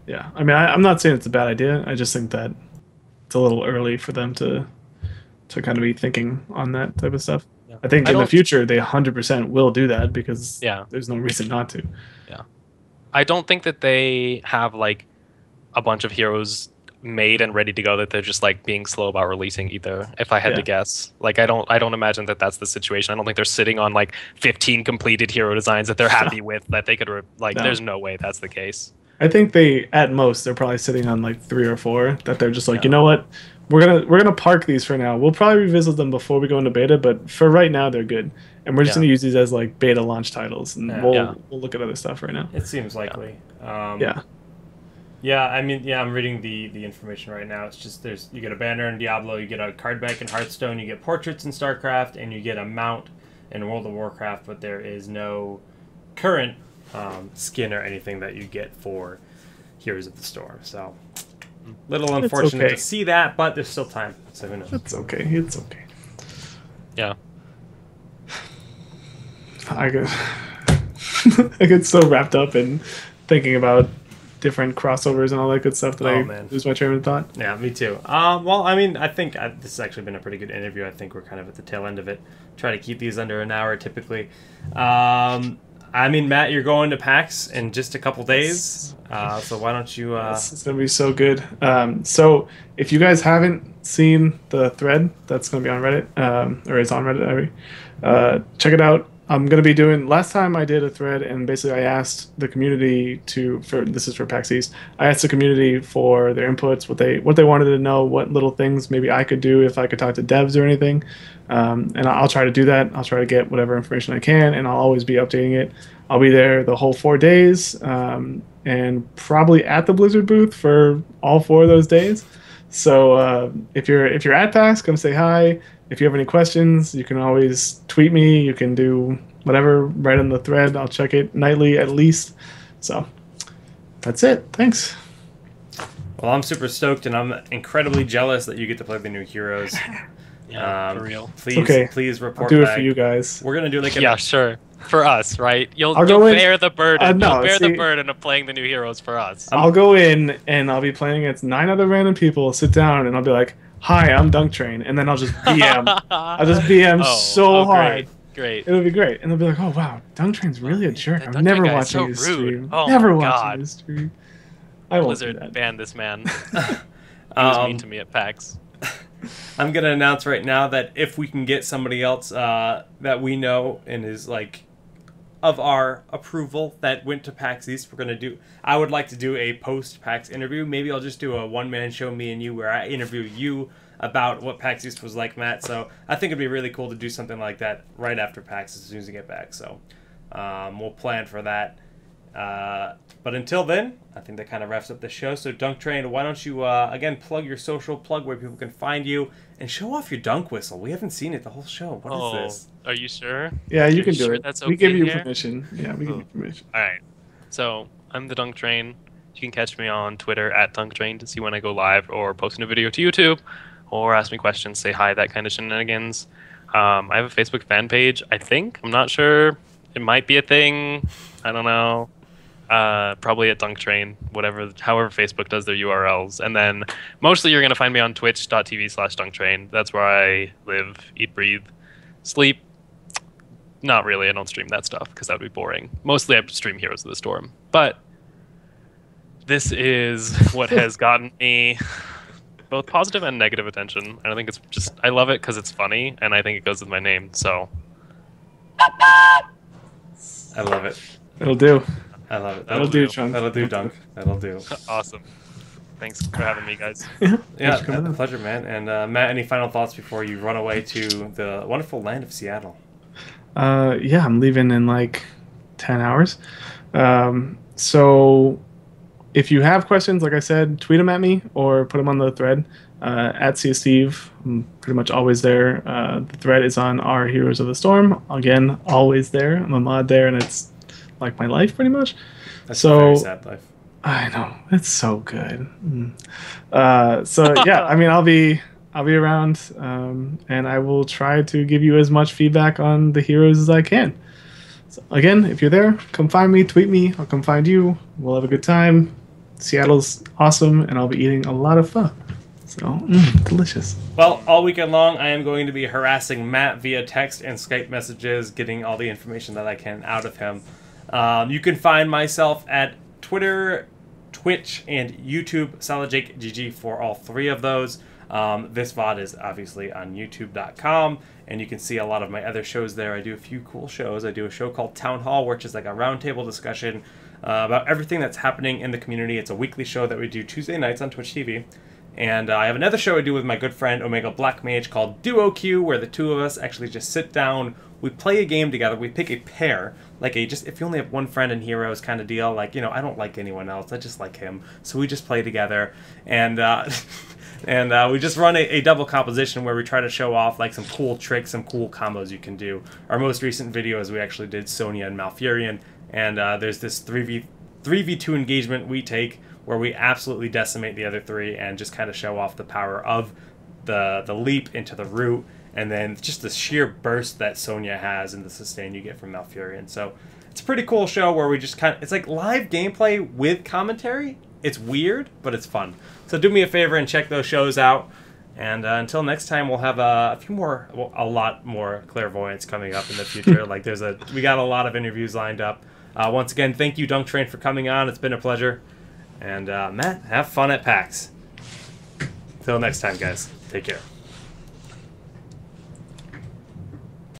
Yeah, I mean, I'm not saying it's a bad idea. I just think that it's a little early for them to kind of be thinking on that type of stuff. Yeah. I think in the future they 100% will do that because there's no reason not to. Yeah, I don't think that they have like a bunch of heroes made and ready to go that they're just like being slow about releasing either. If I had to guess, like I don't imagine that that's the situation. I don't think they're sitting on like 15 completed hero designs that they're happy with that they could There's no way that's the case. I think they're probably sitting on like 3 or 4 that they're just like, you know what, we're gonna park these for now. We'll probably revisit them before we go into beta, but for right now they're good, and we're just gonna use these as like beta launch titles, and we'll look at other stuff right now. It seems likely. Yeah, I mean, I'm reading the information right now. It's just you get a banner in Diablo, you get a card bank in Hearthstone, you get portraits in StarCraft, and you get a mount in World of Warcraft, but there is no current skin or anything that you get for Heroes of the Storm. So, little unfortunate to see that, but there's still time. So who knows? It's okay. Yeah. I get so wrapped up in thinking about different crossovers and all that good stuff that I lose my train of thought. Yeah, me too. Well, I mean, I think this has actually been a pretty good interview. I think we're kind of at the tail end of it. Try to keep these under an hour typically. I mean, Matt, you're going to PAX in just a couple days, so why don't you... It's going to be so good. So if you guys haven't seen the thread that's going to be on Reddit, or is on Reddit, check it out. I'm gonna be doing. Last time I did a thread, and basically I asked the community this is for PAX East. I asked the community for their inputs, what they wanted to know, what little things maybe I could do if I could talk to devs or anything, and I'll try to do that. I'll try to get whatever information I can, and I'll always be updating it. I'll be there the whole 4 days, and probably at the Blizzard booth for all 4 of those days. So if you're at PAX, come say hi. If you have any questions, you can always tweet me. You can do whatever right on the thread. I'll check it nightly at least. So that's it. Thanks. Well, I'm super stoked, and I'm incredibly jealous that you get to play the new heroes. Yeah, for real. Please report I'll do back. it for you guys. We're gonna do like yeah, sure. For us, right? You'll bear the burden. You'll bear the burden of playing the new heroes for us. I'll go in and I'll be playing against 9 other random people. Sit down and I'll be like, "Hi, I'm Dunktrain," and then I'll just BM. I'll just BM hard. Great. It'll be great, and they'll be like, "Oh wow, Dunktrain's really a jerk. I'm never watching his stream. Oh, never watching his stream." I won't do that. Blizzard banned this man. He was mean to me at PAX. I'm gonna announce right now that if we can get somebody else that we know and is like of our approval that went to PAX East, we're gonna do. I would like to do a post-PAX interview. Maybe I'll just do a one-man show, me and you, where I interview you about what PAX East was like, Matt. So I think it'd be really cool to do something like that right after PAX as soon as we get back. So we'll plan for that. But until then, I think that kind of wraps up the show. So Dunktrain, why don't you again plug your social, plug where people can find you, and show off your dunk whistle. We haven't seen it the whole show. What is this? Are you sure? Yeah, you can do it. That's okay. We give you here? permission. Yeah, we give you permission. All right. So I'm the Dunktrain. You can catch me on Twitter at Dunktrain to see when I go live or post a video to YouTube, or ask me questions, say hi, that kind of shenanigans. I have a Facebook fan page. I think. I'm not sure. It might be a thing. I don't know. Probably at Dunktrain, however Facebook does their URLs. And then mostly you're going to find me on twitch.tv/Dunktrain. That's where I live, eat, breathe, sleep. Not really. I don't stream that stuff because that would be boring. Mostly I stream Heroes of the Storm. But this is what has gotten me both positive and negative attention. And I think it's just, I love it because it's funny, and I think it goes with my name. So I love it. It'll do. I love it. That'll do, Chunk. That'll do, Dunk. That'll do. Awesome. Thanks for having me, guys. Yeah, a pleasure, man. And Matt, any final thoughts before you run away to the wonderful land of Seattle? Yeah, I'm leaving in like 10 hours. So if you have questions, like I said, tweet them at me or put them on the thread at CSteve. I'm pretty much always there. The thread is on our Heroes of the Storm. Again, always there. I'm a mod there, and it's like my life pretty much. That's a very sad life. I know, it's so good. So yeah, I mean, I'll be around, and I will try to give you as much feedback on the heroes as I can. So again, if you're there, come find me, tweet me, I'll come find you. We'll have a good time. Seattle's awesome, and I'll be eating a lot of pho. So, delicious. Well, all weekend long, I am going to be harassing Matt via text and Skype messages, getting all the information that I can out of him. You can find myself at Twitter, Twitch, and YouTube, SolidJakeGG for all 3 of those. This VOD is obviously on YouTube.com, and you can see a lot of my other shows there. I do a few cool shows. I do a show called Town Hall, which is like a roundtable discussion about everything that's happening in the community. It's a weekly show that we do Tuesday nights on Twitch TV. And I have another show I do with my good friend Omega Black Mage called Duo Q, where the 2 of us actually just sit down, we play a game together, we pick a pair, like if you only have one friend in Heroes kind of deal, like, you know, I don't like anyone else, I just like him, so we just play together, and we just run a double composition where we try to show off like some cool tricks, some cool combos you can do. Our most recent video is we actually did Sonya and Malfurion, and there's this 3v2 engagement we take where we absolutely decimate the other 3 and just kind of show off the power of the leap into the root, and then just the sheer burst that Sonya has and the sustain you get from Malfurion. So it's a pretty cool show where we just it's like live gameplay with commentary. It's weird, but it's fun. So do me a favor and check those shows out. And until next time, we'll have a lot more Clairvoyance coming up in the future. Like we got a lot of interviews lined up. Once again, thank you, Dunktrain, for coming on. It's been a pleasure. And Matt, have fun at PAX. Till next time, guys. Take care.